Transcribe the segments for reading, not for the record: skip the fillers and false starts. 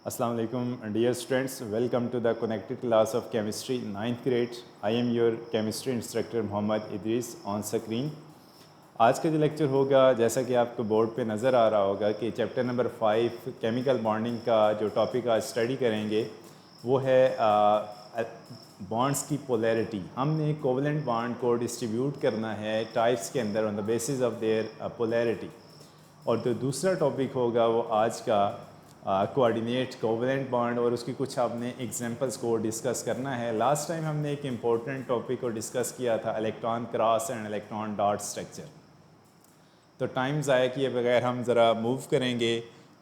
Assalamu alaikum dear students, welcome to the connected class of chemistry 9th grade. I am your chemistry instructor Mohammad Idris on screen. आज का जो lecture होगा जैसा कि आपको board पे नज़र आ रहा होगा कि चैप्टर नंबर 5 केमिकल बॉन्डिंग का जो टॉपिक आज स्टडी करेंगे वो है बॉन्ड्स की पोलैरिटी। हमने कोवलेंट बॉन्ड को डिस्ट्रीब्यूट करना है टाइप्स के अंदर on the basis of their polarity. और जो दूसरा टॉपिक होगा वो आज का कोऑर्डिनेट कोवलेंट बॉन्ड और उसकी कुछ आपने एग्जांपल्स को डिस्कस करना है। लास्ट टाइम हमने एक इम्पॉर्टेंट टॉपिक को डिस्कस किया था electron cross and electron dot structure. तो टाइम ज़ाया किए बगैर हम ज़रा मूव करेंगे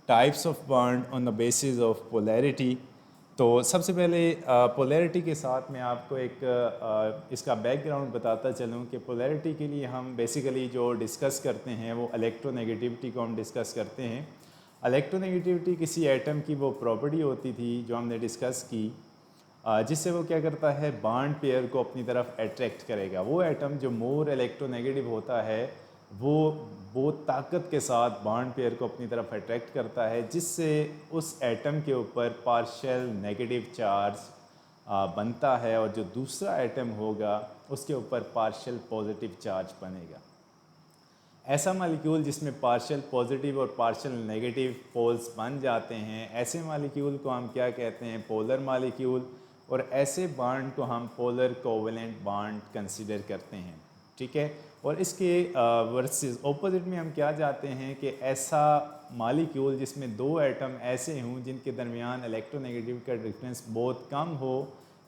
types of bond on the basis of polarity. तो सबसे पहले पोलैरिटी के साथ मैं आपको एक इसका बैकग्राउंड बताता चलूँ कि पोलैरिटी के लिए हम बेसिकली जो डिस्कस करते हैं वो इलेक्ट्रोनेगेटिविटी को हम डिस्कस करते हैं। इलेक्ट्रोनेगेटिविटी किसी एटम की वो प्रॉपर्टी होती थी जो हमने डिस्कस की, जिससे वो क्या करता है बॉन्ड पेयर को अपनी तरफ अट्रैक्ट करेगा। वो एटम जो मोर इलेक्ट्रोनेगेटिव होता है वो बहुत ताकत के साथ बॉन्ड पेयर को अपनी तरफ अट्रैक्ट करता है, जिससे उस एटम के ऊपर पार्शियल नेगेटिव चार्ज बनता है और जो दूसरा एटम होगा उसके ऊपर पार्शियल पॉजिटिव चार्ज बनेगा। ऐसा मालिक्यूल जिसमें पार्शियल पॉजिटिव और पार्शियल नेगेटिव पोल्स बन जाते हैं, ऐसे मालिक्यूल को हम क्या कहते हैं पोलर मालिक्यूल, और ऐसे बॉन्ड को हम पोलर कोवेलेंट बॉन्ड कंसीडर करते हैं। ठीक है, और इसके वर्सेस ऑपोजिट में हम क्या जाते हैं कि ऐसा मालिक्यूल जिसमें दो एटम ऐसे हों जिनके दरमियान इलेक्ट्रोनेगेटिव का डिफरेंस बहुत कम हो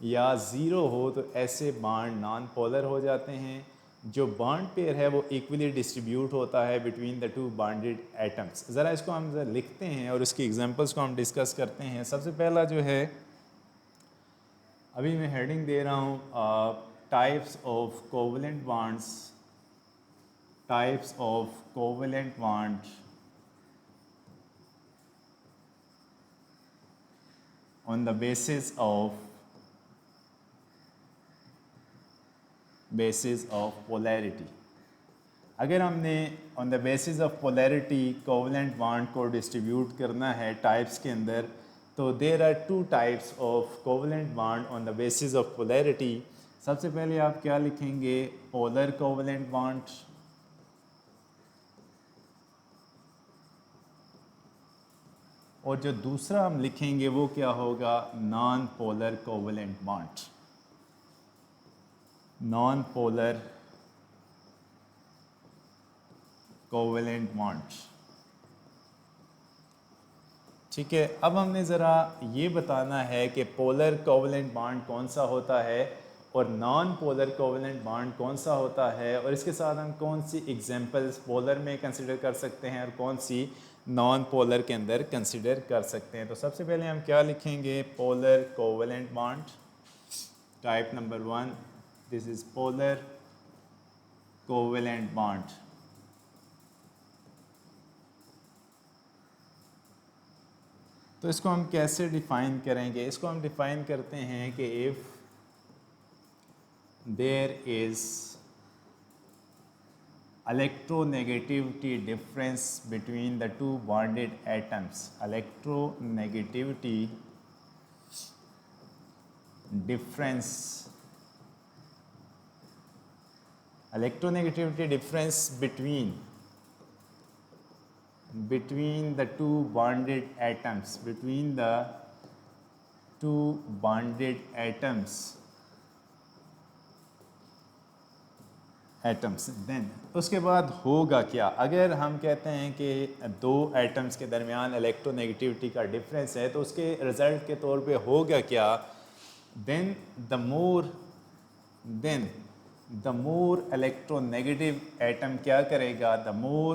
या ज़ीरो हो, तो ऐसे बॉन्ड नॉन पोलर हो जाते हैं। जो बॉन्ड पेयर है वो इक्वली डिस्ट्रीब्यूट होता है between the two bonded atoms. ज़रा इसको हम लिखते हैं और उसकी एग्जांपल्स को हम डिस्कस करते हैं। सबसे पहला जो है, अभी मैं हेडिंग दे रहा हूँ types of covalent bonds, types of covalent bond on the basis of polarity. अगर हमने on the basis of polarity covalent bond को डिस्ट्रीब्यूट करना है टाइप्स के अंदर, तो there are two types of covalent bond on the basis of polarity. सबसे पहले आप क्या लिखेंगे पोलर कोवेलेंट बॉन्ड, और जो दूसरा हम लिखेंगे वो क्या होगा non polar covalent bond, non polar covalent bond. ठीक है, अब हमने ज़रा ये बताना है कि पोलर कोवेलेंट बॉन्ड कौन सा होता है और नॉन पोलर कोवेलेंट बॉन्ड कौन सा होता है, और इसके साथ हम कौन सी एग्जांपल्स पोलर में कंसिडर कर सकते हैं और कौन सी नॉन पोलर के अंदर कंसिडर कर सकते हैं। तो सबसे पहले हम क्या लिखेंगे polar covalent bond type number 1, this is polar covalent bond. तो इसको हम कैसे डिफ़ाइन करेंगे? इसको हम डिफ़ाइन करते हैं कि if there is electronegativity difference between the two bonded atoms, electronegativity difference, electronegativity difference between the two bonded atoms, between the two bonded atoms, then उसके बाद होगा क्या? अगर हम कहते हैं कि दो एटम्स के दरमियान इलेक्ट्रोनेगेटिविटी का डिफरेंस है तो उसके रिजल्ट के तौर पे होगा क्या? Then the more electronegative atom क्या करेगा, द मोर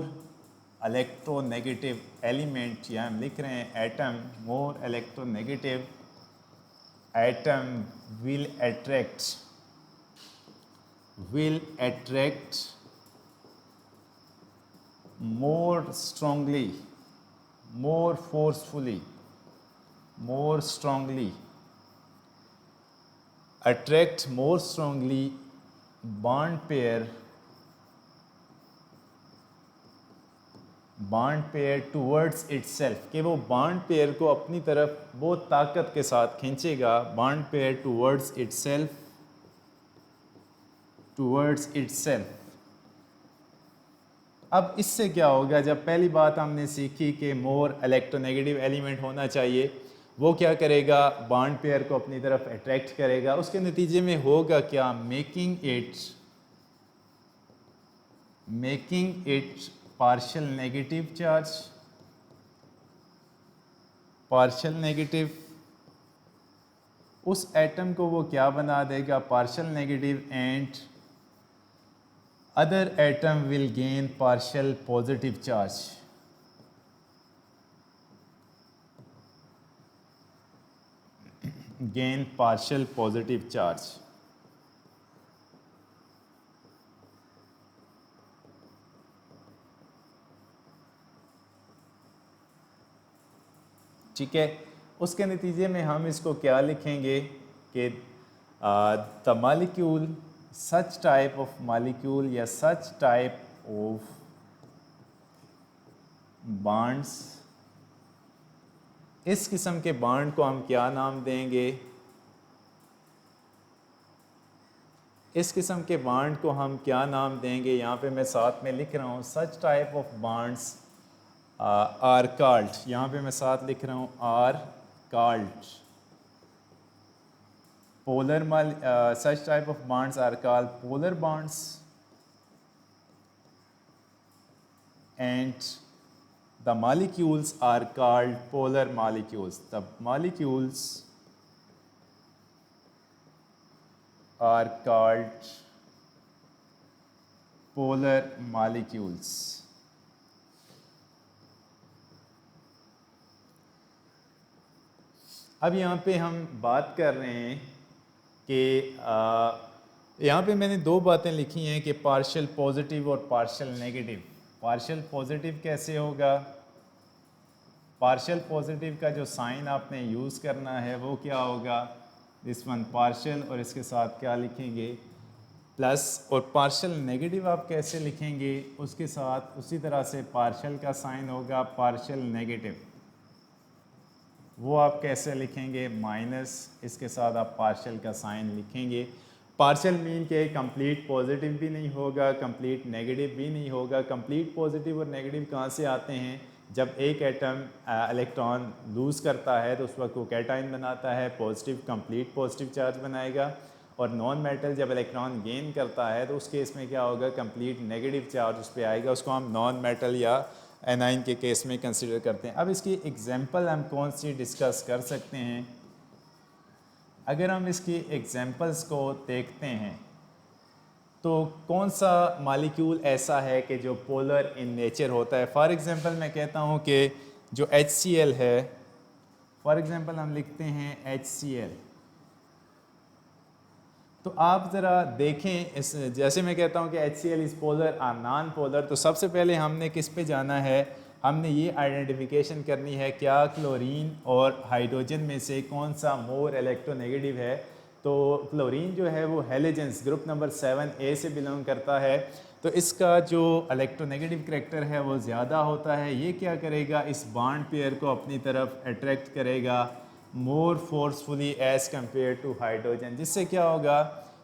इलेक्ट्रोनेगेटिव एलिमेंट, या हम लिख रहे हैं atom, more electronegative atom will attract more strongly, more forcefully, attract more strongly bond pair bond pair towards itself, कि वो बॉन्ड पेयर को अपनी तरफ बहुत ताकत के साथ खींचेगा, bond pair towards itself, towards itself. अब इससे क्या होगा, जब पहली बात हमने सीखी कि मोर इलेक्ट्रोनेगेटिव एलिमेंट होना चाहिए, वो क्या करेगा, बॉन्ड पेयर को अपनी तरफ अट्रैक्ट करेगा, उसके नतीजे में होगा क्या, making it partial negative charge, partial negative, उस एटम को वो क्या बना देगा, partial negative, and other atom will gain partial positive charge. Gain partial positive charge. ठीक है, उसके नतीजे में हम इसको क्या लिखेंगे कि the molecule, such type of molecule या सच टाइप ऑफ बॉन्ड्स, इस किस्म के बॉन्ड को हम क्या नाम देंगे, इस किस्म के बॉन्ड को हम क्या नाम देंगे, यहाँ पे मैं साथ में लिख रहा हूँ such type of bonds are called, यहाँ पे मैं साथ लिख रहा हूँ are called polar such type of bonds are called polar bonds, and the molecules are called polar molecules. The molecules are called polar molecules. अब यहाँ पे हम बात कर रहे हैं कि यहाँ पे मैंने दो बातें लिखी हैं कि पार्शियल पॉजिटिव और पार्शियल नेगेटिव। पार्शियल पॉजिटिव कैसे होगा, पार्शियल पॉजिटिव का जो साइन आपने यूज़ करना है वो क्या होगा, दिस वन पार्शियल और इसके साथ क्या लिखेंगे प्लस, और पार्शियल नेगेटिव आप कैसे लिखेंगे, उसके साथ उसी तरह से पार्शियल का साइन होगा पार्शियल नेगेटिव, वो आप कैसे लिखेंगे माइनस, इसके साथ आप पार्शियल का साइन लिखेंगे। पार्शियल मीन के कंप्लीट पॉजिटिव भी नहीं होगा, कंप्लीट नेगेटिव भी नहीं होगा। कंप्लीट पॉजिटिव और नेगेटिव कहाँ से आते हैं, जब एक एटम इलेक्ट्रॉन लूज़ करता है तो उस वक्त वो कैटाइन बनाता है, पॉजिटिव कंप्लीट पॉजिटिव चार्ज बनाएगा, और नॉन मेटल जब इलेक्ट्रॉन गेन करता है तो उस केस में क्या होगा, कंप्लीट नेगेटिव चार्ज उस पर आएगा, उसको हम नॉन मेटल या एनाइन के केस में कंसिडर करते हैं। अब इसकी एग्जांपल हम कौन सी डिस्कस कर सकते हैं, अगर हम इसकी एग्जांपल्स को देखते हैं तो कौन सा मॉलिक्यूल ऐसा है कि जो पोलर इन नेचर होता है। फॉर एग्जांपल मैं कहता हूँ कि जो HCl है, फॉर एग्जांपल हम लिखते हैं HCl, तो आप ज़रा देखें इस, जैसे मैं कहता हूँ कि HCl इज़ पोलर और नॉन पोलर, तो सबसे पहले हमने किस पे जाना है, हमने ये आइडेंटिफिकेशन करनी है क्या क्लोरीन और हाइड्रोजन में से कौन सा मोर इलेक्ट्रोनेगेटिव है। तो क्लोरीन जो है वो हेलोजेंस ग्रुप नंबर 7A से बिलोंग करता है, तो इसका जो इलेक्ट्रोनेगेटिव करैक्टर है वो ज़्यादा होता है। ये क्या करेगा, इस बॉन्ड पेयर को अपनी तरफ अट्रैक्ट करेगा more forcefully as compared to hydrogen, जिससे क्या होगा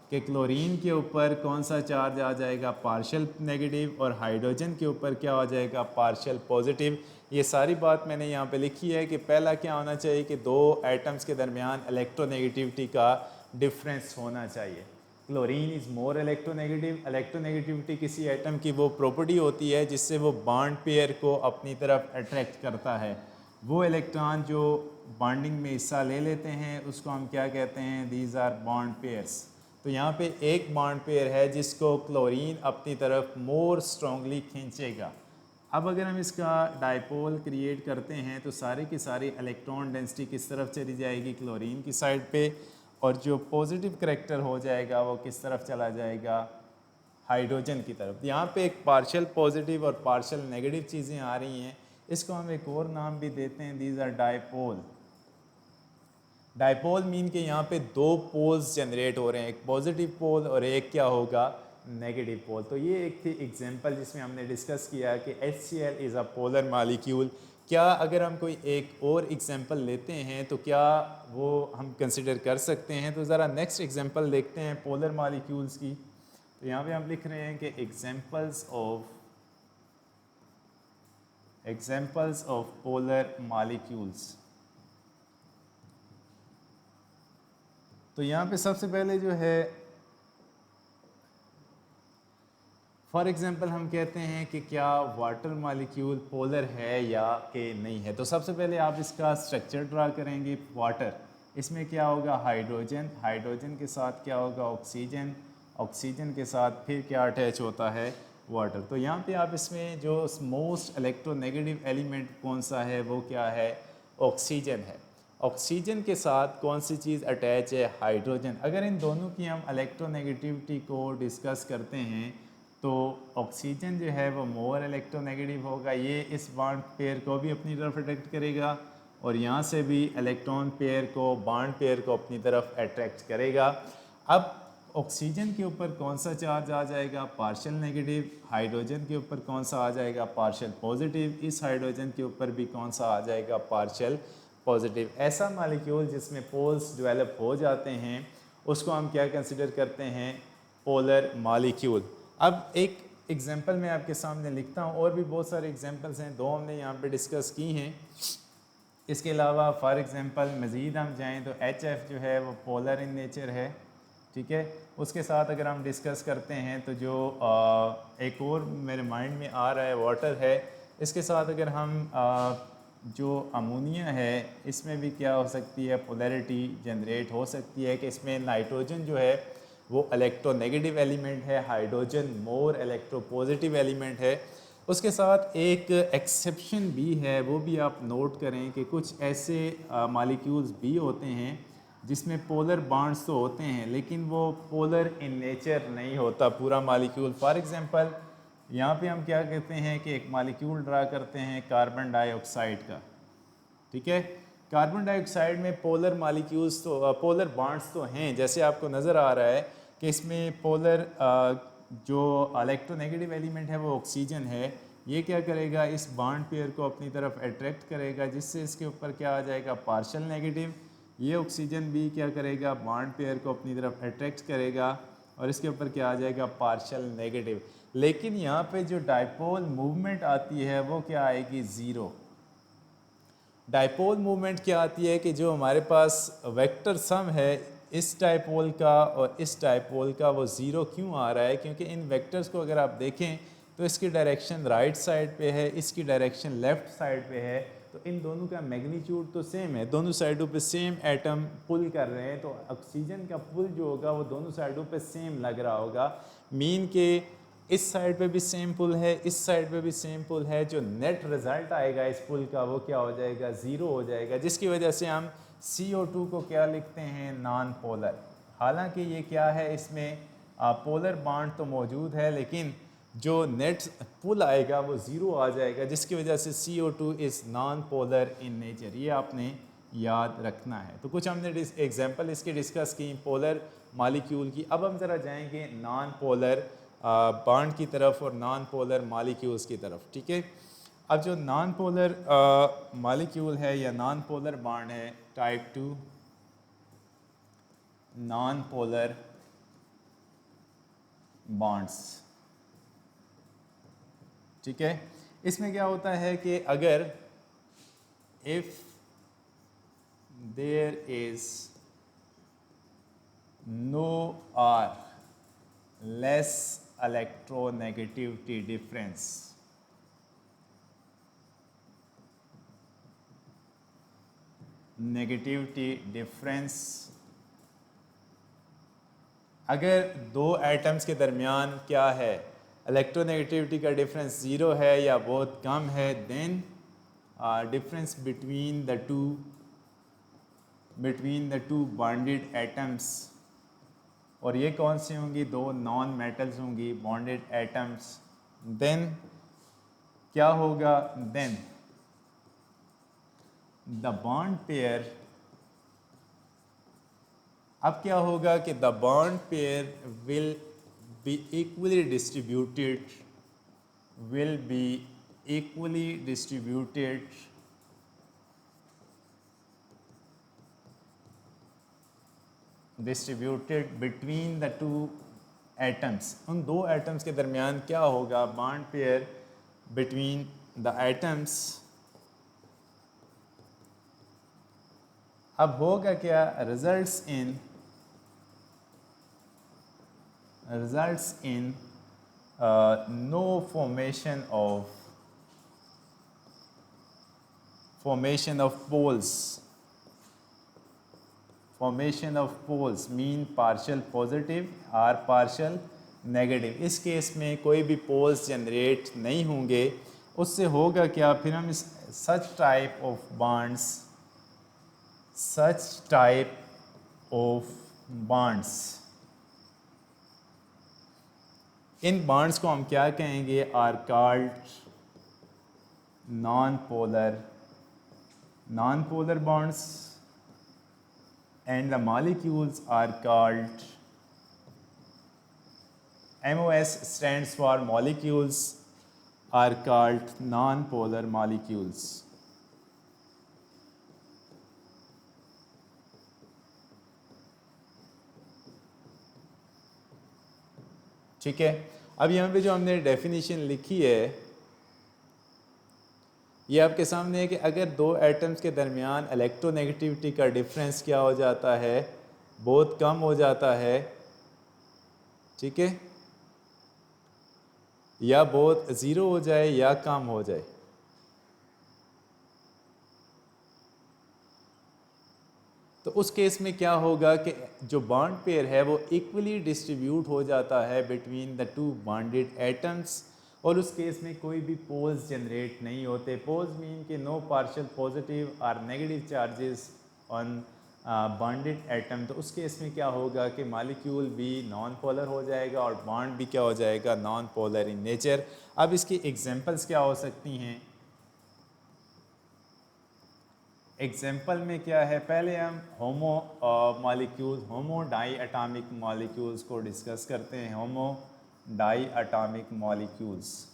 कि क्लोरीन के ऊपर कौन सा चार्ज आ जाएगा, पार्शियल नेगेटिव, और हाइड्रोजन के ऊपर क्या हो जाएगा, पार्शियल पॉजिटिव। ये सारी बात मैंने यहाँ पे लिखी है कि पहला क्या होना चाहिए कि दो एटम्स के दरमियान इलेक्ट्रोनेगेटिविटी का डिफरेंस होना चाहिए। Chlorine is more electronegative, electronegativity किसी एटम की वो प्रॉपर्टी होती है जिससे वो बॉन्ड पेयर को अपनी तरफ अट्रैक्ट करता है। वो इलेक्ट्रॉन जो बॉन्डिंग में हिस्सा ले लेते हैं उसको हम क्या कहते हैं, दीज आर बॉन्ड पेयर्स। तो यहाँ पे एक बॉन्ड पेयर है जिसको क्लोरीन अपनी तरफ मोर स्ट्रॉन्गली खींचेगा। अब अगर हम इसका डायपोल क्रिएट करते हैं तो सारी की सारी इलेक्ट्रॉन डेंसिटी किस तरफ चली जाएगी, क्लोरीन की साइड पे, और जो पॉजिटिव करैक्टर हो जाएगा वो किस तरफ चला जाएगा, हाइड्रोजन की तरफ। यहाँ पे एक पार्शियल पॉजिटिव और पार्शियल नेगेटिव चीज़ें आ रही हैं, इसको हम एक और नाम भी देते हैं, these are dipole. Dipole mean के यहाँ पे दो पोल्स जनरेट हो रहे हैं, एक पॉजिटिव पोल और एक क्या होगा, नेगेटिव पोल। तो ये एक थी एग्जांपल जिसमें हमने डिस्कस किया कि HCl is a polar molecule. क्या अगर हम कोई एक और एग्जांपल लेते हैं तो क्या वो हम कंसिडर कर सकते हैं? तो ज़रा नेक्स्ट एग्जांपल देखते हैं पोलर मॉलिक्यूल्स की। तो यहाँ पे हम लिख रहे हैं कि एग्जांपल्स ऑफ पोलर मॉलिक्यूल्स। तो यहाँ पे सबसे पहले जो है फॉर एग्जांपल हम कहते हैं कि क्या वाटर मॉलिक्यूल पोलर है या कि नहीं है। तो सबसे पहले आप इसका स्ट्रक्चर ड्रा करेंगे। वाटर, इसमें क्या होगा? हाइड्रोजन, हाइड्रोजन के साथ क्या होगा? ऑक्सीजन, ऑक्सीजन के साथ फिर क्या अटैच होता है? वाटर। तो यहाँ पे आप इसमें जो मोस्ट इलेक्ट्रोनेगेटिव एलिमेंट कौन सा है वो क्या है? ऑक्सीजन है। ऑक्सीजन के साथ कौन सी चीज़ अटैच है? हाइड्रोजन। अगर इन दोनों की हम इलेक्ट्रोनेगेटिविटी को डिस्कस करते हैं तो ऑक्सीजन जो है वो मोर इलेक्ट्रोनेगेटिव होगा। ये इस बॉन्ड पेयर को भी अपनी तरफ अट्रैक्ट करेगा और यहाँ से भी इलेक्ट्रॉन पेयर को, बॉन्ड पेयर को अपनी तरफ अट्रैक्ट करेगा। अब ऑक्सीजन के ऊपर कौन सा चार्ज आ जाएगा? Partial negative. हाइड्रोजन के ऊपर कौन सा आ जाएगा? Partial positive. इस हाइड्रोजन के ऊपर भी कौन सा आ जाएगा? Partial positive. ऐसा मॉलिक्यूल जिसमें पोल्स डेवलप हो जाते हैं उसको हम क्या कंसिडर करते हैं? Polar molecule. अब एक एग्जांपल मैं आपके सामने लिखता हूँ, और भी बहुत सारे एग्जांपल्स हैं, दो हमने यहाँ पे डिस्कस की हैं। इसके अलावा फॉर एग्जांपल मज़ीद हम जाएँ तो HF जो है वो पोलर इन नेचर है, ठीक है। उसके साथ अगर हम डिस्कस करते हैं तो जो एक और मेरे माइंड में आ रहा है वाटर है। इसके साथ अगर हम जो अमोनिया है इसमें भी क्या हो सकती है? पोलैरिटी जनरेट हो सकती है कि इसमें नाइट्रोजन जो है वो इलेक्ट्रोनेगेटिव एलिमेंट है, हाइड्रोजन मोर इलेक्ट्रोपॉजिटिव एलिमेंट है। उसके साथ एक एक्सेप्शन भी है, वो भी आप नोट करें कि कुछ ऐसे मॉलिक्यूल्स भी होते हैं जिसमें पोलर बॉन्ड्स तो होते हैं लेकिन वो पोलर इन नेचर नहीं होता पूरा मॉलिक्यूल। फॉर एग्जांपल यहाँ पे हम क्या कहते हैं कि एक मॉलिक्यूल ड्रा करते हैं कार्बन डाइऑक्साइड का, ठीक है। कार्बन डाइऑक्साइड में पोलर मॉलिक्यूल्स तो पोलर बॉन्ड्स तो हैं, जैसे आपको नज़र आ रहा है कि इसमें पोलर जो इलेक्ट्रोनेगेटिव एलिमेंट है वो ऑक्सीजन है। ये क्या करेगा? इस बॉन्ड पेयर को अपनी तरफ अट्रैक्ट करेगा जिससे इसके ऊपर क्या आ जाएगा? Partial negative. ये ऑक्सीजन भी क्या करेगा? बॉन्ड पेयर को अपनी तरफ अट्रैक्ट करेगा और इसके ऊपर क्या आ जाएगा? Partial negative. लेकिन यहाँ पे जो डाइपोल मूवमेंट आती है वो क्या आएगी? ज़ीरो। डाइपोल मूवमेंट क्या आती है कि जो हमारे पास वेक्टर सम है इस डाइपोल का और इस डाइपोल का, वो ज़ीरो क्यों आ रहा है? क्योंकि इन वेक्टर्स को अगर आप देखें तो इसकी डायरेक्शन राइट साइड पे है, इसकी डायरेक्शन लेफ़्ट साइड पे है। तो इन दोनों का मैग्नीट्यूड तो सेम है, दोनों साइडों पे सेम एटम पुल कर रहे हैं। तो ऑक्सीजन का पुल जो होगा वो दोनों साइडों पे सेम लग रहा होगा। मीन के इस साइड पे भी सेम पुल है, इस साइड पे भी सेम पुल है। जो नेट रिज़ल्ट आएगा इस पुल का वो क्या हो जाएगा? ज़ीरो हो जाएगा, जिसकी वजह से हम CO2 को क्या लिखते हैं? Non polar. हालांकि ये क्या है, इसमें पोलर बॉन्ड तो मौजूद है लेकिन जो नेट पुल आएगा वो ज़ीरो आ जाएगा, जिसकी वजह से CO2 is non polar in nature. ये आपने याद रखना है। तो कुछ हमने एग्जांपल इसके डिस्कस की पोलर मॉलिक्यूल की। अब हम ज़रा जाएंगे नॉन पोलर बॉन्ड की तरफ और नॉन पोलर मॉलिक्यूल्स की तरफ, ठीक है। अब जो नॉन पोलर मॉलिक्यूल है या नॉन पोलर बॉन्ड है, टाइप 2 नॉन पोलर बॉन्ड्स, ठीक है। इसमें क्या होता है कि अगर if there is no or less electronegativity difference, negativity difference, अगर दो एटम्स के दरमियान क्या है? इलेक्ट्रोनेगेटिविटी का डिफरेंस ज़ीरो है या बहुत कम है, then difference between the two bonded atoms, और ये कौन सी होंगी? दो नॉन मेटल्स होंगी, बॉन्डेड एटम्स। देन क्या होगा? देन द बॉन्ड पेयर, अब क्या होगा कि the bond pair will be equally distributed, will be equally distributed between the two atoms. उन दो एटम्स के दरमियान क्या होगा, bond pair between the atoms. अब होगा क्या, results in no formation of poles. Formation of poles mean partial positive or partial negative. इस केस में कोई भी पोल्स जनरेट नहीं होंगे. उससे होगा क्या, फिर हम इस such type of bonds, इन बॉन्ड्स को हम क्या कहेंगे, are called non polar bonds, and the molecules are called, MOS stands for molecules, are called non-polar molecules. ठीक है. अब यहाँ पे जो हमने डेफिनेशन लिखी है ये आपके सामने है कि अगर दो एटम्स के दरमियान इलेक्ट्रोनेगेटिविटी का डिफरेंस क्या हो जाता है, बहुत कम हो जाता है, ठीक है, या बहुत ज़ीरो हो जाए या कम हो जाए. तो उस केस में क्या होगा कि जो बॉन्ड पेयर है वो इक्वली डिस्ट्रीब्यूट हो जाता है between the two bonded atoms, और उस केस में कोई भी पोल्स जनरेट नहीं होते. पोल्स मीन कि नो पार्शियल पॉजिटिव और negative charges on bonded atom. तो उस केस में क्या होगा कि मॉलिक्यूल भी नॉन पोलर हो जाएगा और बॉन्ड भी क्या हो जाएगा, नॉन पोलर इन नेचर. अब इसकी एग्जांपल्स क्या हो सकती हैं. एग्जांपल में क्या है, पहले हम होमो डाई एटॉमिक मॉलिक्यूल्स को डिस्कस करते हैं. होमो डाई एटॉमिक मॉलिक्यूल्स,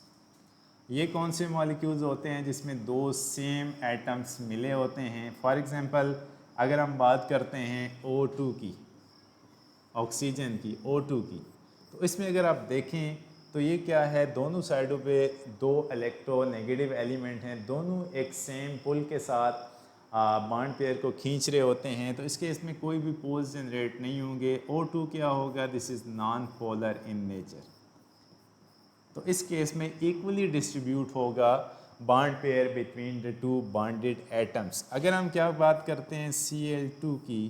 ये कौन से मॉलिक्यूल्स होते हैं जिसमें दो सेम एटम्स मिले होते हैं. फॉर एग्जांपल अगर हम बात करते हैं O2 की, ऑक्सीजन की, O2 की, तो इसमें अगर आप देखें तो ये क्या है, दोनों साइडों पे दो इलेक्ट्रोनेगेटिव एलिमेंट हैं, दोनों एक सेम पुल के साथ बॉन्ड पेयर को खींच रहे होते हैं. तो इसके इसमें कोई भी पोल्स जनरेट नहीं होंगे. O2 क्या होगा, this is non polar in nature. तो इस केस में इक्वली डिस्ट्रीब्यूट होगा bond pair between the two bonded atoms. अगर हम क्या बात करते हैं Cl2 की,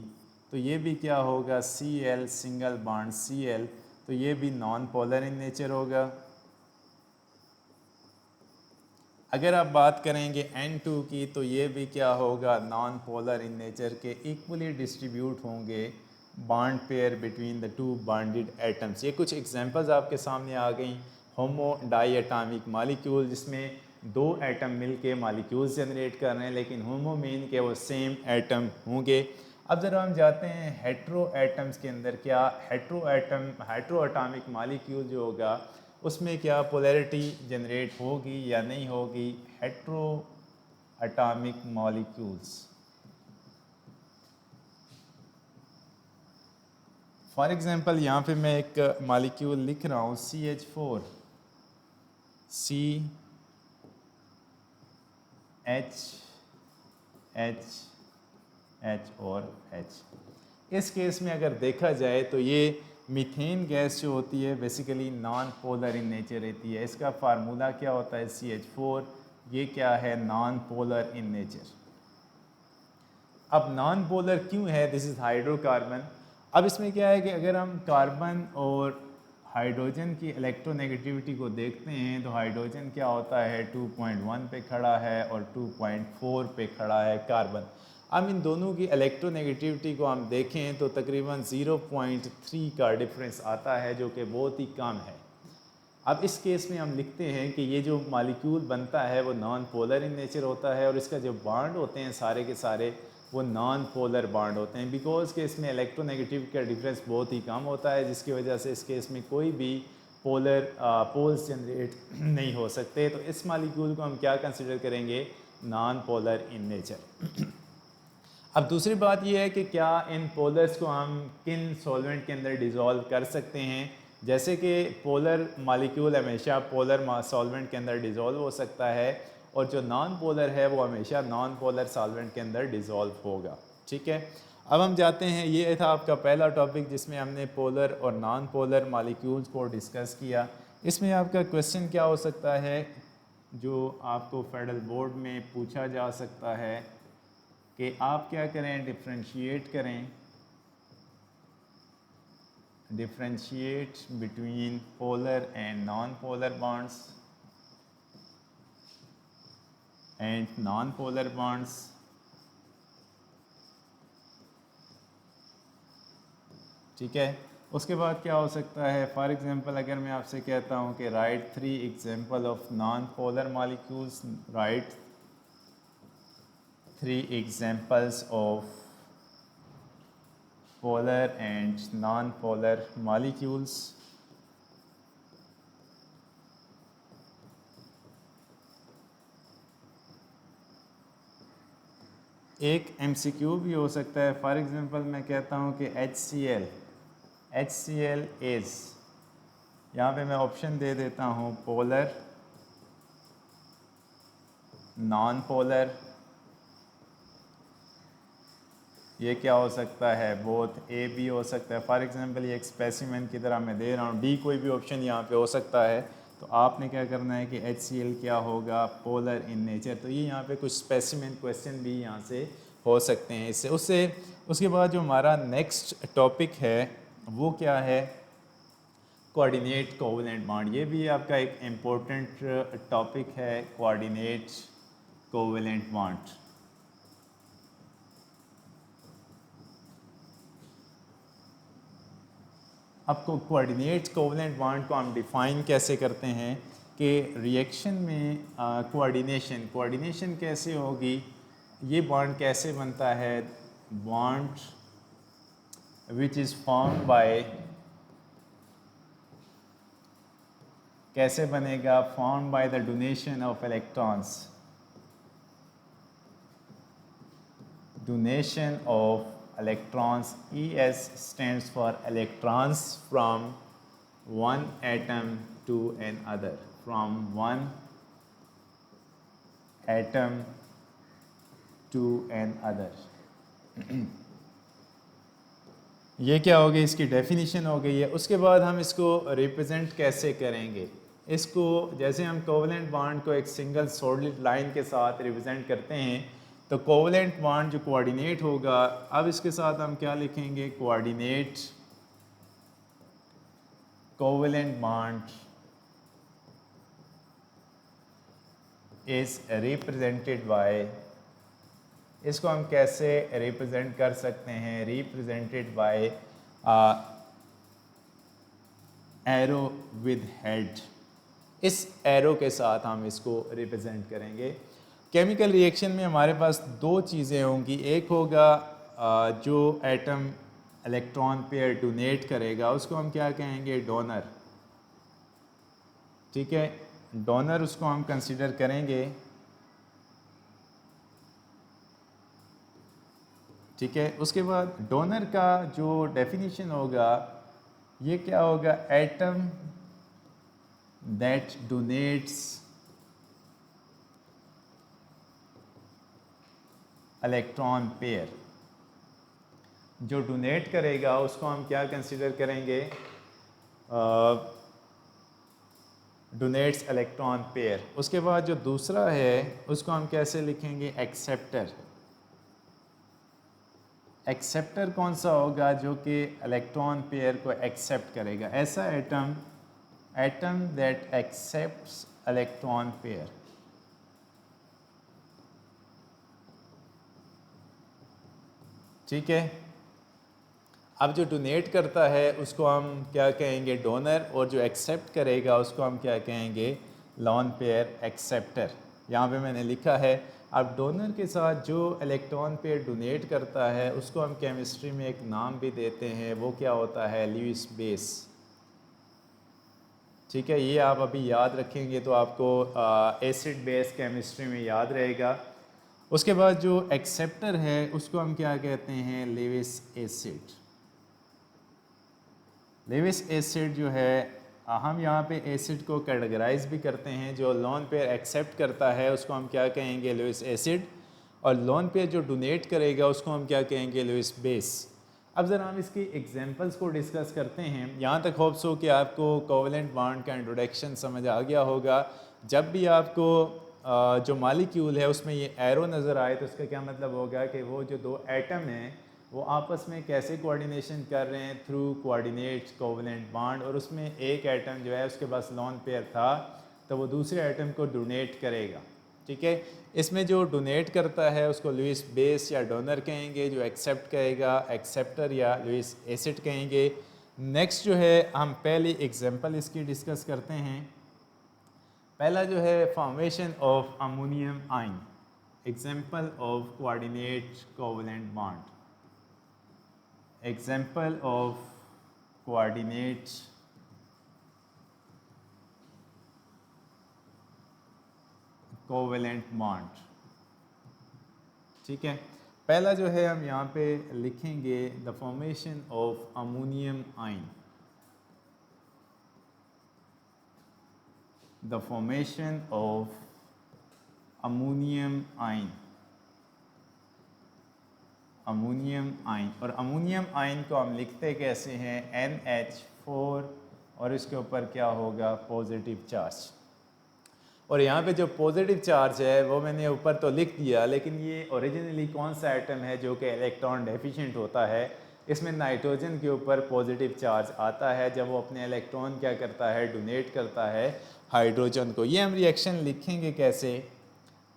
तो ये भी क्या होगा, Cl सिंगल बॉन्ड Cl, तो ये भी नॉन पोलर इन नेचर होगा. अगर आप बात करेंगे N2 की, तो ये भी क्या होगा, नॉन पोलर इन नेचर के. इक्वली डिस्ट्रीब्यूट होंगे bond pair between the two bonded atoms. ये कुछ एग्जांपल्स आपके सामने आ गई. होमो डाई एटॉमिक मॉलिक्यूल, जिसमें दो एटम मिलके मॉलिक्यूल्स जनरेट कर रहे हैं, लेकिन होमो मीन के वो सेम एटम होंगे. अब ज़रा हम जाते हैं हेट्रो एटम्स के अंदर. क्या हेट्रो एटॉमिक मॉलिक्यूल जो होगा उसमें क्या पोलैरिटी जनरेट होगी या नहीं होगी. Hetero atomic molecules, for example यहाँ पे मैं एक मॉलिक्यूल लिख रहा हूँ CH4, H और H. इस केस में अगर देखा जाए तो ये मीथेन गैस जो होती है basically non polar in nature रहती है. इसका फार्मूला क्या होता है, CH4, ये क्या है, नॉन पोलर इन नेचर. अब नॉन पोलर क्यों है, दिस इज़ हाइड्रोकार्बन. अब इसमें क्या है कि अगर हम कार्बन और हाइड्रोजन की इलेक्ट्रोनेगेटिविटी को देखते हैं तो हाइड्रोजन क्या होता है, 2.1 पे खड़ा है और 2.4 पे खड़ा है कार्बन. अब इन दोनों की इलेक्ट्रोनेगेटिविटी को हम देखें तो तकरीबन 0.3 का डिफरेंस आता है, जो कि बहुत ही कम है. अब इस केस में हम लिखते हैं कि ये जो मॉलिक्यूल बनता है वो नॉन पोलर इन नेचर होता है, और इसका जो बॉन्ड होते हैं सारे के सारे वो नॉन पोलर बॉन्ड होते हैं, बिकॉज के इसमें इलेक्ट्रोनेगेटिव का डिफरेंस बहुत ही कम होता है, जिसकी वजह से इस केस में कोई भी पोलर पोल्स जनरेट नहीं हो सकते, तो इस मालिक्यूल को हम क्या कंसिडर करेंगे, नॉन पोलर इन नेचर। अब दूसरी बात यह है कि क्या इन पोलर्स को हम किन सॉल्वेंट के अंदर डिज़ोल्व कर सकते हैं। जैसे कि पोलर मालिक्यूल हमेशा पोलर सॉल्वेंट के अंदर डिज़ोल्व हो सकता है, और जो नॉन पोलर है वो हमेशा नॉन पोलर सॉल्वेंट के अंदर डिज़ोल्व होगा। ठीक है, अब हम जाते हैं, ये था आपका पहला टॉपिक जिसमें हमने पोलर और नॉन पोलर मालिक्यूल्स को डिस्कस किया। इसमें आपका क्वेश्चन क्या हो सकता है जो आपको फेडरल बोर्ड में पूछा जा सकता है कि आप क्या करें, डिफ्रेंशिएट करें, differentiate between polar and non polar bonds and non polar bonds. ठीक है, उसके बाद क्या हो सकता है, फॉर एग्जांपल अगर मैं आपसे कहता हूं कि right 3 example of non polar molecules, right 3 examples of polar and non-polar molecules. एक MCQ भी हो सकता है, फॉर एग्जांपल मैं कहता हूँ कि HCl इज़, यहाँ पे मैं ऑप्शन दे देता हूँ पोलर, नॉन पोलर, ये क्या हो सकता है, बोथ ए बी हो सकता है। फॉर एग्जांपल ये एक स्पेसिमेन की तरह मैं दे रहा हूँ, डी कोई भी ऑप्शन यहाँ पे हो सकता है। तो आपने क्या करना है कि HCl क्या होगा, पोलर इन नेचर। तो ये यहाँ पे कुछ स्पेसिमेन क्वेश्चन भी यहाँ से हो सकते हैं इससे उससे। उसके बाद जो हमारा नेक्स्ट टॉपिक है वो क्या है, कोऑर्डिनेट कोवेलेंट बॉन्ड। ये भी आपका एक इम्पोर्टेंट टॉपिक है, कोऑर्डिनेट कोवेलेंट बॉन्ड। आपको कोऑर्डिनेट कोवेलेंट बॉन्ड को हम डिफ़ाइन कैसे करते हैं कि रिएक्शन में कोऑर्डिनेशन कैसे होगी, ये बॉन्ड कैसे बनता है, bond which is formed by, कैसे बनेगा, formed by the donation of electrons, donation of electrons, ES stands for electrons from one atom to another, from one atom to another। ये क्या हो गई, इसकी डेफिनेशन हो गई है। उसके बाद हम इसको रिप्रेजेंट कैसे करेंगे, इसको जैसे हम कोवेलेंट बॉन्ड को एक सिंगल सॉलिड लाइन के साथ रिप्रेजेंट करते हैं, तो कोवेलेंट बॉन्ड जो कोऑर्डिनेट होगा, अब इसके साथ हम क्या लिखेंगे, coordinate covalent bond is represented by, इसको हम कैसे रिप्रेजेंट कर सकते हैं, represented by arrow with head. इस एरो के साथ हम इसको रिप्रेजेंट करेंगे। केमिकल रिएक्शन में हमारे पास दो चीज़ें होंगी, एक होगा जो एटम इलेक्ट्रॉन पेयर डोनेट करेगा उसको हम क्या कहेंगे, डोनर। ठीक है, डोनर उसको हम कंसिडर करेंगे। ठीक है, उसके बाद डोनर का जो डेफिनेशन होगा ये क्या होगा, atom that donates electron pair, जो डोनेट करेगा उसको हम क्या कंसिडर करेंगे, डोनेट्स इलेक्ट्रॉन पेयर। उसके बाद जो दूसरा है उसको हम कैसे लिखेंगे, एक्सेप्टर। एक्सेप्टर कौन सा होगा, जो कि इलेक्ट्रॉन पेयर को एक्सेप्ट करेगा, ऐसा atom that accepts electron pair. ठीक है, अब जो डोनेट करता है उसको हम क्या कहेंगे, डोनर, और जो एक्सेप्ट करेगा उसको हम क्या कहेंगे, लॉन पेयर एक्सेप्टर। यहाँ पे मैंने लिखा है। अब डोनर के साथ जो इलेक्ट्रॉन पेयर डोनेट करता है उसको हम केमिस्ट्री में एक नाम भी देते हैं, वो क्या होता है, ल्यूइस बेस। ठीक है, ये आप अभी याद रखेंगे तो आपको एसिड बेस केमिस्ट्री में याद रहेगा। उसके बाद जो एक्सेप्टर है उसको हम क्या कहते हैं, लेविस एसिड। लेविस एसिड जो है हम यहाँ पे एसिड को कैटेगराइज भी करते हैं। जो लोन पेयर एक्सेप्ट करता है उसको हम क्या कहेंगे, लेविस एसिड, और लोन पेयर जो डोनेट करेगा उसको हम क्या कहेंगे, लेविस बेस। अब ज़रा हम इसकी एग्जांपल्स को डिस्कस करते हैं। यहाँ तक होप्स हो कि आपको कोवेलेंट बॉन्ड का इंट्रोडक्शन समझ आ गया होगा। जब भी आपको जो मालिक्यूल है उसमें ये एरो नज़र आए तो उसका क्या मतलब होगा कि वो जो दो एटम हैं वो आपस में कैसे कोऑर्डिनेशन कर रहे हैं, थ्रू कोऑर्डिनेट कोवेलेंट बॉन्ड। और उसमें एक एटम जो है उसके पास लोन पेयर था तो वो दूसरे एटम को डोनेट करेगा। ठीक है, इसमें जो डोनेट करता है उसको लुइस बेस या डोनर कहेंगे, जो एक्सेप्ट करेगा एक्सेप्टर या लुइस एसिड कहेंगे। नेक्स्ट जो है हम पहली एग्जांपल इसकी डिस्कस करते हैं। पहला जो है formation of ammonium ion, example of coordinate covalent bond, example of coordinate covalent bond. ठीक है, पहला जो है हम यहाँ पे लिखेंगे the formation of ammonium ion, the formation of ammonium ion, ammonium ion. और अमोनियम आयन को हम लिखते कैसे हैं, NH4 और इसके ऊपर क्या होगा, पॉजिटिव चार्ज। और यहाँ पे जो पॉजिटिव चार्ज है वो मैंने ऊपर तो लिख दिया, लेकिन ये ओरिजिनली कौन सा एटम है जो कि इलेक्ट्रॉन डेफिशिएंट होता है। इसमें नाइट्रोजन के ऊपर पॉजिटिव चार्ज आता है जब वो अपने इलेक्ट्रॉन क्या करता है, डोनेट करता है हाइड्रोजन को। ये हम रिएक्शन लिखेंगे कैसे,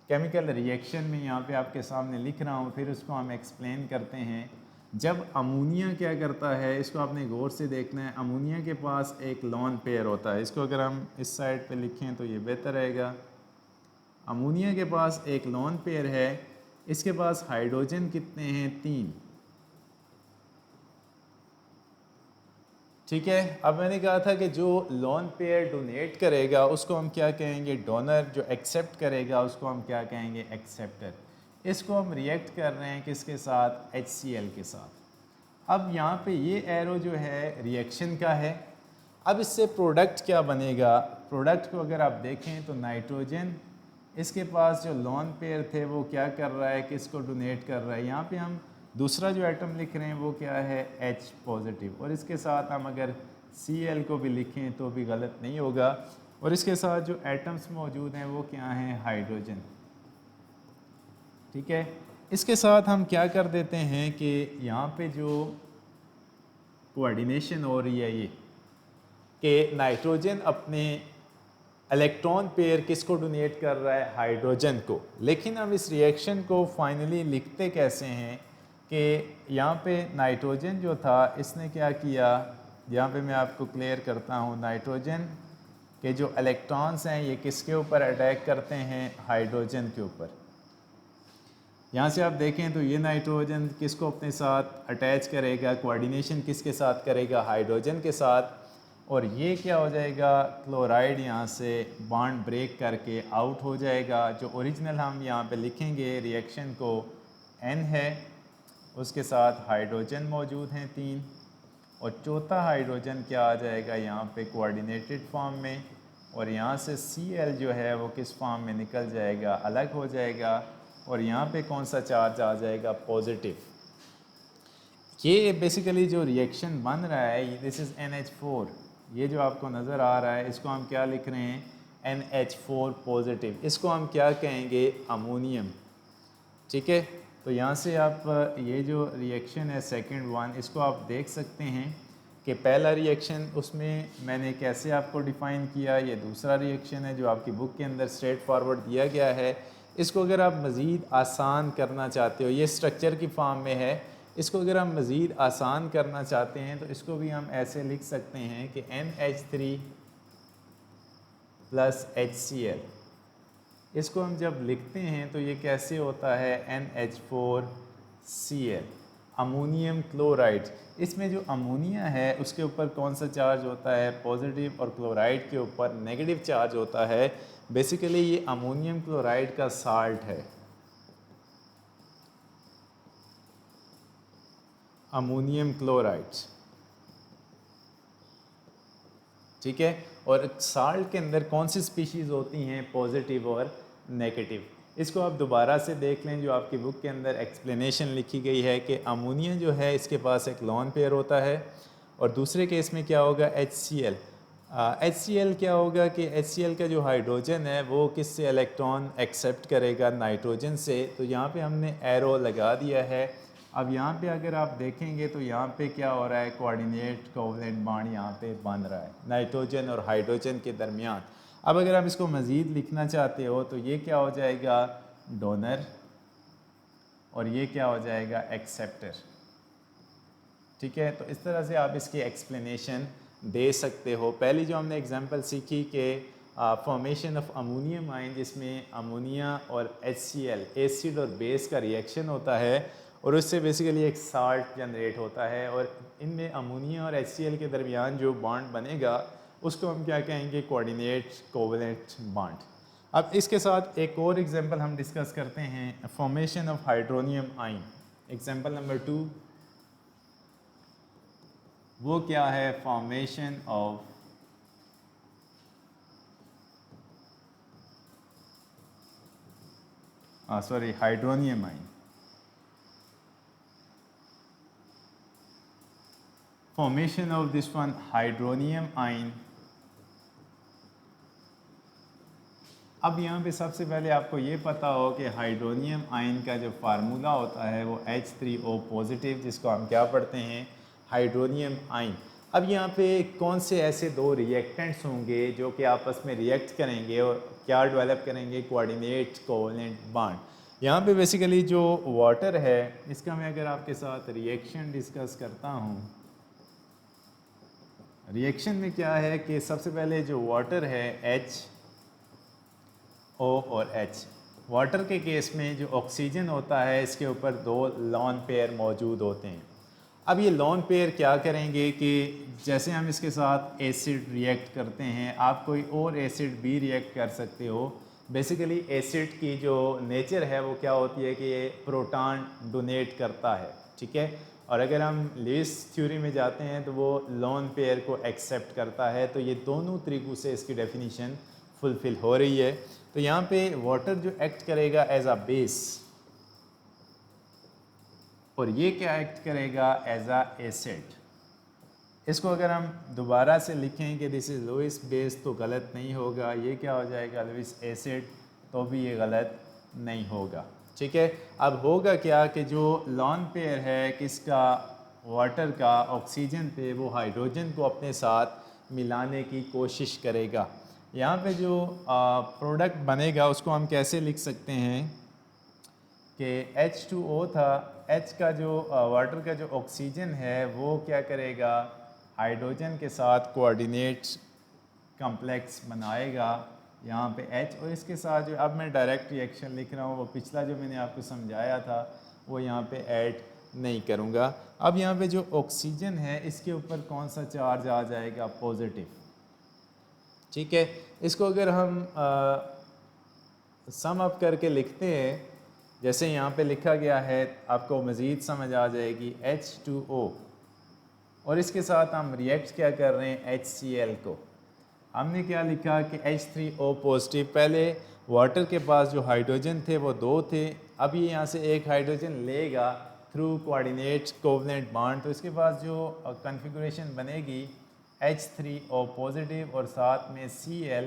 केमिकल रिएक्शन में यहाँ पे आपके सामने लिख रहा हूँ, फिर उसको हम एक्सप्लेन करते हैं। जब अमोनिया क्या करता है, इसको आपने गौर से देखना है। अमोनिया के पास एक लोन पेयर होता है, इसको अगर हम इस साइड पे लिखें तो ये बेहतर रहेगा। अमोनिया के पास एक लोन पेयर है, इसके पास हाइड्रोजन कितने हैं, 3। ठीक है, अब मैंने कहा था कि जो लोन पेयर डोनेट करेगा उसको हम क्या कहेंगे, डोनर। जो एक्सेप्ट करेगा उसको हम क्या कहेंगे, एक्सेप्टर। इसको हम रिएक्ट कर रहे हैं किसके साथ, HCl के साथ। अब यहाँ पे ये एरो जो है रिएक्शन का है। अब इससे प्रोडक्ट क्या बनेगा, प्रोडक्ट को अगर आप देखें तो नाइट्रोजन, इसके पास जो लोन पेयर थे वो क्या कर रहा है, किसको डोनेट कर रहा है। यहाँ पे हम दूसरा जो एटम लिख रहे हैं वो क्या है, H पॉजिटिव। और इसके साथ हम अगर Cl को भी लिखें तो भी गलत नहीं होगा। और इसके साथ जो एटम्स मौजूद हैं वो क्या हैं, हाइड्रोजन। ठीक है, इसके साथ हम क्या कर देते हैं कि यहाँ पे जो कोऑर्डिनेशन हो रही है ये कि नाइट्रोजन अपने इलेक्ट्रॉन पेयर किसको डोनेट कर रहा है, हाइड्रोजन को। लेकिन हम इस रिएक्शन को फाइनली लिखते कैसे हैं कि यहाँ पे नाइट्रोजन जो था इसने क्या किया, यहाँ पे मैं आपको क्लियर करता हूँ। नाइट्रोजन के जो इलेक्ट्रॉन्स हैं ये किसके ऊपर अटैक करते हैं, हाइड्रोजन के ऊपर। यहाँ से आप देखें तो ये नाइट्रोजन किसको अपने साथ अटैच करेगा, कोऑर्डिनेशन किसके साथ करेगा, हाइड्रोजन के साथ। और ये क्या हो जाएगा, क्लोराइड यहाँ से बॉन्ड ब्रेक करके आउट हो जाएगा। जो ओरिजिनल हम यहाँ पे लिखेंगे रिएक्शन को, N है, उसके साथ हाइड्रोजन मौजूद हैं 3, और चौथा हाइड्रोजन क्या आ जाएगा यहाँ पे, कोऑर्डिनेटेड फॉर्म में। और यहाँ से Cl जो है वो किस फॉर्म में निकल जाएगा, अलग हो जाएगा। और यहाँ पे कौन सा चार्ज आ जाएगा, पॉजिटिव। ये बेसिकली जो रिएक्शन बन रहा है, दिस इज़ NH4। ये जो आपको नज़र आ रहा है इसको हम क्या लिख रहे हैं, NH4 पॉजिटिव। इसको हम क्या कहेंगे, अमोनियम। ठीक है, तो यहाँ से आप ये जो रिएक्शन है सेकंड वन, इसको आप देख सकते हैं कि पहला रिएक्शन उसमें मैंने कैसे आपको डिफ़ाइन किया। ये दूसरा रिएक्शन है जो आपकी बुक के अंदर स्ट्रेट फॉरवर्ड दिया गया है। इसको अगर आप मज़ीद आसान करना चाहते हो, ये स्ट्रक्चर की फॉर्म में है, इसको अगर हम मज़ीद आसान करना चाहते हैं तो इसको भी हम ऐसे लिख सकते हैं कि NH3 + HCl। इसको हम जब लिखते हैं तो ये कैसे होता है, NH4Cl। Ammonium chloride. इसमें जो अमोनिया है उसके ऊपर कौन सा चार्ज होता है, पॉजिटिव, और क्लोराइड के ऊपर नेगेटिव चार्ज होता है। बेसिकली ये अमोनियम क्लोराइड का साल्ट है, अमोनियम क्लोराइड, ठीक है। और साल्ट के अंदर कौन सी स्पीशीज़ होती हैं, पॉजिटिव और नेगेटिव। इसको आप दोबारा से देख लें, जो आपकी बुक के अंदर एक्सप्लेनेशन लिखी गई है कि अमोनिया जो है इसके पास एक लॉन पेयर होता है, और दूसरे केस में क्या होगा, HCl। HCl क्या होगा कि HCl का जो हाइड्रोजन है वो किससे इलेक्ट्रॉन एक्सेप्ट करेगा, नाइट्रोजन से। तो यहाँ पे हमने एरो लगा दिया है। अब यहाँ पे अगर आप देखेंगे तो यहाँ पे क्या हो रहा है, कोऑर्डिनेट कोवलेंट बॉन्ड यहाँ पे बन रहा है नाइट्रोजन और हाइड्रोजन के दरमियान। अब अगर आप इसको मज़ीद लिखना चाहते हो तो ये क्या हो जाएगा, डोनर, और ये क्या हो जाएगा, एक्सेप्टर, ठीक है। तो इस तरह से आप इसकी एक्सप्लेनेशन दे सकते हो। पहली जो हमने एग्जांपल सीखी कि फॉर्मेशन ऑफ अमोनियम आयन, जिसमें अमोनिया और HCl एसिड और बेस का रिएक्शन होता है और उससे बेसिकली एक साल्ट जनरेट होता है, और इनमें अमोनिया और HCl के दरमियान जो बॉन्ड बनेगा उसको हम क्या कहेंगे, कोऑर्डिनेट कोवलेंट बॉन्ड। अब इसके साथ एक और एग्जांपल हम डिस्कस करते हैं, formation of hydronium ion. Example number 2 वो क्या है, formation of hydronium ion. Formation of this one hydronium ion. अब यहाँ पे सबसे पहले आपको ये पता हो कि हाइड्रोनियम आयन का जो फार्मूला होता है वो H3O पॉजिटिव, जिसको हम क्या पढ़ते हैं, हाइड्रोनियम आयन। अब यहाँ पे कौन से ऐसे दो रिएक्टेंट्स होंगे जो कि आपस में रिएक्ट करेंगे और क्या डेवलप करेंगे, कोऑर्डिनेट कोवलेंट बॉन्ड। यहाँ पे बेसिकली जो वाटर है इसका मैं अगर आपके साथ रिएक्शन डिस्कस करता हूँ, रिएक्शन में क्या है कि सबसे पहले जो वाटर है HO और H। वाटर के केस में जो ऑक्सीजन होता है इसके ऊपर दो लॉन पेयर मौजूद होते हैं। अब ये लॉन पेयर क्या करेंगे कि जैसे हम इसके साथ एसिड रिएक्ट करते हैं, आप कोई और एसिड भी रिएक्ट कर सकते हो। बेसिकली एसिड की जो नेचर है वो क्या होती है कि ये प्रोटॉन डोनेट करता है, ठीक है। और अगर हम लीस थ्योरी में जाते हैं तो वो लॉन पेयर को एक्सेप्ट करता है। तो ये दोनों तरीक़ों से इसकी डेफिनेशन फुलफ़िल हो रही है। तो यहाँ पे वाटर जो एक्ट करेगा एज अ बेस, और ये क्या एक्ट करेगा, एज अ एसिड। इसको अगर हम दोबारा से लिखें कि दिस इज़ लुईस बेस तो गलत नहीं होगा, ये क्या हो जाएगा, लुईस एसिड, तो भी ये गलत नहीं होगा, ठीक है। अब होगा क्या कि जो लॉन पेयर है किसका, वाटर का, ऑक्सीजन पे, वो हाइड्रोजन को अपने साथ मिलाने की कोशिश करेगा। यहाँ पे जो प्रोडक्ट बनेगा उसको हम कैसे लिख सकते हैं कि H2O था, H का जो वाटर का जो ऑक्सीजन है वो क्या करेगा, हाइड्रोजन के साथ कोऑर्डिनेट कॉम्प्लेक्स बनाएगा यहाँ पे H, और इसके साथ जो अब मैं डायरेक्ट रिएक्शन लिख रहा हूँ वो पिछला जो मैंने आपको समझाया था वो यहाँ पे ऐड नहीं करूँगा। अब यहाँ पे जो ऑक्सीजन है इसके ऊपर कौन सा चार्ज आ जाएगा, पॉजिटिव, ठीक है। इसको अगर हम सम अप करके लिखते हैं जैसे यहाँ पे लिखा गया है, आपको मज़ीद समझ आ जाएगी। H2O और इसके साथ हम रिएक्ट क्या कर रहे हैं, HCl को। हमने क्या लिखा कि H3O पॉजिटिव, पहले वाटर के पास जो हाइड्रोजन थे वो दो थे, अब ये यहाँ से एक हाइड्रोजन लेगा थ्रू कोऑर्डिनेट कोवलेंट बॉन्ड, तो इसके पास जो कॉन्फ़िगरेशन बनेगी H3O पॉजिटिव और साथ में Cl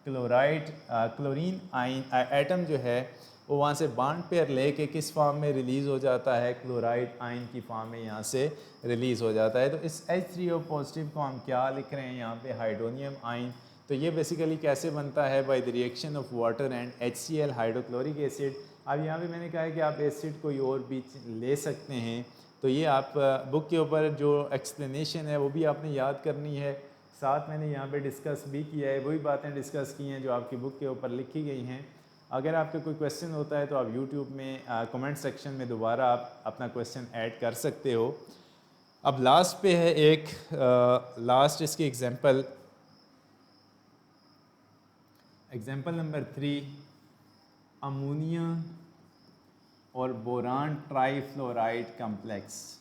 chloride chlorine ion atom जो है वो वहाँ से बॉन्ड पेयर लेके किस फॉर्म में रिलीज़ हो जाता है, क्लोराइड आयन की फॉर्म में यहाँ से रिलीज़ हो जाता है। तो इस H3O पॉजिटिव को हम क्या लिख रहे हैं यहाँ पे, हाइड्रोनियम आयन। तो ये बेसिकली कैसे बनता है, by the reaction of water and HCl hydrochloric acid. अब यहाँ पे मैंने कहा है कि आप एसिड कोई और भी ले सकते हैं, तो ये आप बुक के ऊपर जो एक्सप्लेनेशन है वो भी आपने याद करनी है। साथ मैंने यहाँ पे डिस्कस भी किया है, वही बातें डिस्कस की हैं जो आपकी बुक के ऊपर लिखी गई हैं। अगर आपका कोई क्वेश्चन होता है तो आप यूट्यूब में कमेंट सेक्शन में दोबारा आप अपना क्वेश्चन ऐड कर सकते हो। अब लास्ट पे है एक लास्ट इसकी एग्जांपल नंबर 3, अमोनिया और बोरान ट्राईफ्लोराइड कम्प्लेक्स।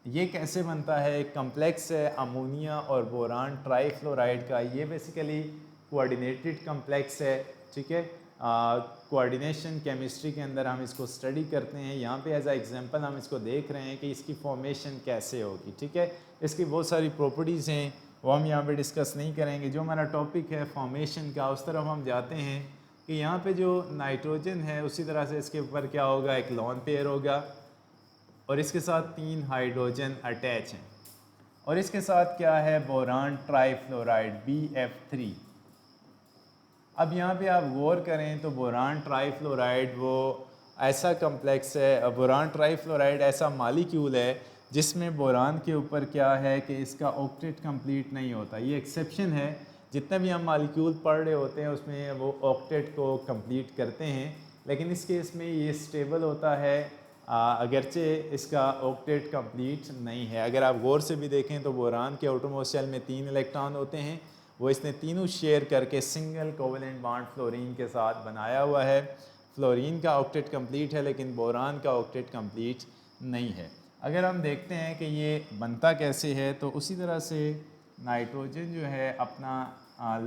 ये कैसे बनता है? एक कम्प्लेक्स है अमोनिया और बोरान ट्राईफ्लोराइड का। ये बेसिकली कोऑर्डिनेटेड कम्प्लेक्स है, ठीक है। कोऑर्डिनेशन केमिस्ट्री के अंदर हम इसको स्टडी करते हैं। यहाँ पे एज अ एग्जांपल हम इसको देख रहे हैं कि इसकी फॉर्मेशन कैसे होगी, ठीक है। इसकी बहुत सारी प्रॉपर्टीज़ हैं, वो हम यहाँ पे डिस्कस नहीं करेंगे। जो हमारा टॉपिक है फॉर्मेशन का, उस तरफ हम जाते हैं कि यहाँ पे जो नाइट्रोजन है उसी तरह से इसके ऊपर क्या होगा, एक लॉन पेयर होगा और इसके साथ 3 हाइड्रोजन अटैच हैं और इसके साथ क्या है, बोरान ट्राईफ्लोराइड BF3। अब यहाँ पे आप गौर करें तो बोरान ट्राईफ्लोराइड वो ऐसा कम्प्लेक्स है, बोरान ट्राईफ्लोराइड ऐसा मॉलिक्यूल है जिसमें बोरान के ऊपर क्या है कि इसका ऑक्टेट कंप्लीट नहीं होता। ये एक्सेप्शन है, जितने भी हम मॉलिक्यूल पढ़ रहे होते हैं उसमें वो ऑक्टेट को कंप्लीट करते हैं, लेकिन इस केस में ये स्टेबल होता है अगरचे इसका ऑक्टेट कंप्लीट नहीं है। अगर आप गौर से भी देखें तो बोरान के आउटरमोस्ट शेल में 3 इलेक्ट्रॉन होते हैं, वो इसने तीनों शेयर करके सिंगल कोवेलेंट बॉन्ड फ्लोरीन के साथ बनाया हुआ है। फ्लोरीन का ऑक्टेट कंप्लीट है लेकिन बोरान का ऑक्टेट कंप्लीट नहीं है। अगर हम देखते हैं कि ये बनता कैसे है तो उसी तरह से नाइट्रोजन जो है अपना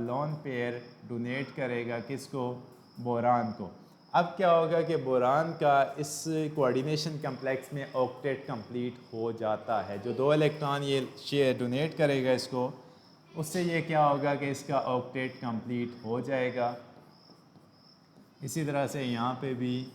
लॉन पेयर डोनेट करेगा किसको, बोरान को। अब क्या होगा कि बोरान का इस कोऑर्डिनेशन कम्प्लेक्स में ऑक्टेट कंप्लीट हो जाता है। जो 2 इलेक्ट्रॉन ये शेयर डोनेट करेगा इसको, उससे ये क्या होगा कि इसका ऑक्टेट कंप्लीट हो जाएगा। इसी तरह से यहाँ पे भी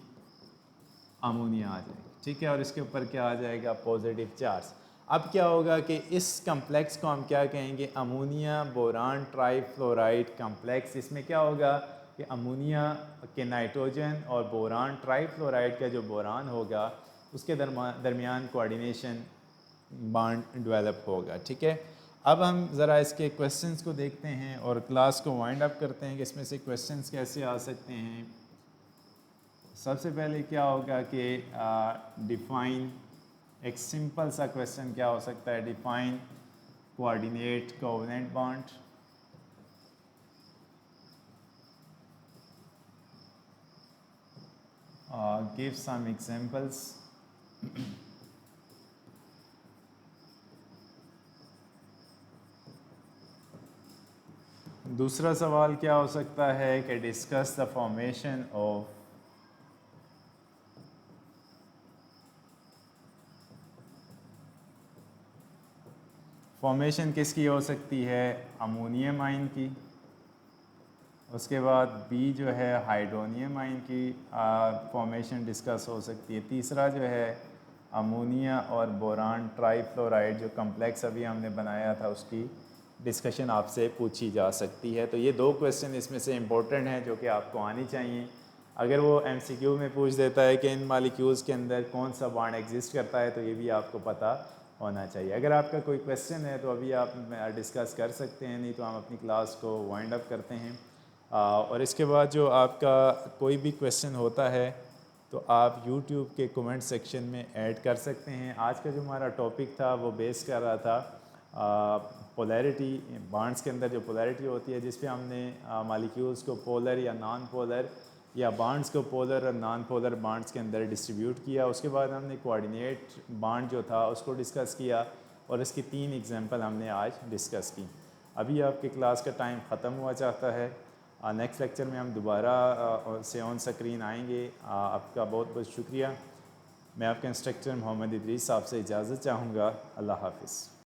अमोनिया आ जाएगी, ठीक है, और इसके ऊपर क्या आ जाएगा, पॉजिटिव चार्ज। अब क्या होगा कि इस कम्प्लेक्स को हम क्या कहेंगे, अमोनिया बोरान ट्राईफ्लोराइड कम्प्लेक्स। इसमें क्या होगा कि अमोनिया के नाइट्रोजन और बोरान ट्राईफ्लोराइड का जो बोरान होगा उसके दरमियान कोऑर्डिनेशन बॉन्ड डेवलप होगा, ठीक है। अब हम ज़रा इसके क्वेश्चंस को देखते हैं और क्लास को वाइंड अप करते हैं कि इसमें से क्वेश्चंस कैसे आ सकते हैं। सबसे पहले क्या होगा कि डिफ़ाइन, एक सिंपल सा क्वेश्चन क्या हो सकता है, define coordinate covalent bond. Give some examples. दूसरा सवाल क्या हो सकता है कि discuss the formation of formation किसकी हो सकती है, अमोनियम आयन की। उसके बाद बी जो है हाइड्रोनियम आयन की फॉर्मेशन डिस्कस हो सकती है। तीसरा जो है अमोनिया और बोरान ट्राईफ्लोराइड जो कम्प्लेक्स अभी हमने बनाया था उसकी डिस्कशन आपसे पूछी जा सकती है। तो ये 2 क्वेश्चन इसमें से इम्पोर्टेंट हैं जो कि आपको आनी चाहिए। अगर वो MCQ में पूछ देता है कि इन मालिक्यूल्स के अंदर कौन सा बॉन्ड एग्जिस्ट करता है तो ये भी आपको पता होना चाहिए। अगर आपका कोई क्वेश्चन है तो अभी आप डिस्कस कर सकते हैं, नहीं तो हम अपनी क्लास को वाइंड अप करते हैं। और इसके बाद जो आपका कोई भी क्वेश्चन होता है तो आप YouTube के कमेंट सेक्शन में ऐड कर सकते हैं। आज का जो हमारा टॉपिक था वो बेस कर रहा था पोलैरिटी, बॉन्ड्स के अंदर जो पोलैरिटी होती है, जिस पे हमने मॉलिक्यूल्स को पोलर या नॉन पोलर या बॉन्ड्स को पोलर और नॉन पोलर बॉन्ड्स के अंदर डिस्ट्रीब्यूट किया। उसके बाद हमने कोऑर्डिनेट बॉन्ड जो था उसको डिस्कस किया और इसकी 3 एग्जांपल हमने आज डिस्कस की। अभी आपके क्लास का टाइम ख़त्म हुआ चाहता है। नेक्स्ट लेक्चर में हम दोबारा से ऑन स्क्रीन आएंगे। आपका बहुत बहुत शुक्रिया। मैं आपका इंस्ट्रक्टर मोहम्मद इदरीस आपसे इजाज़त चाहूँगा। अल्लाह हाफ़िज़।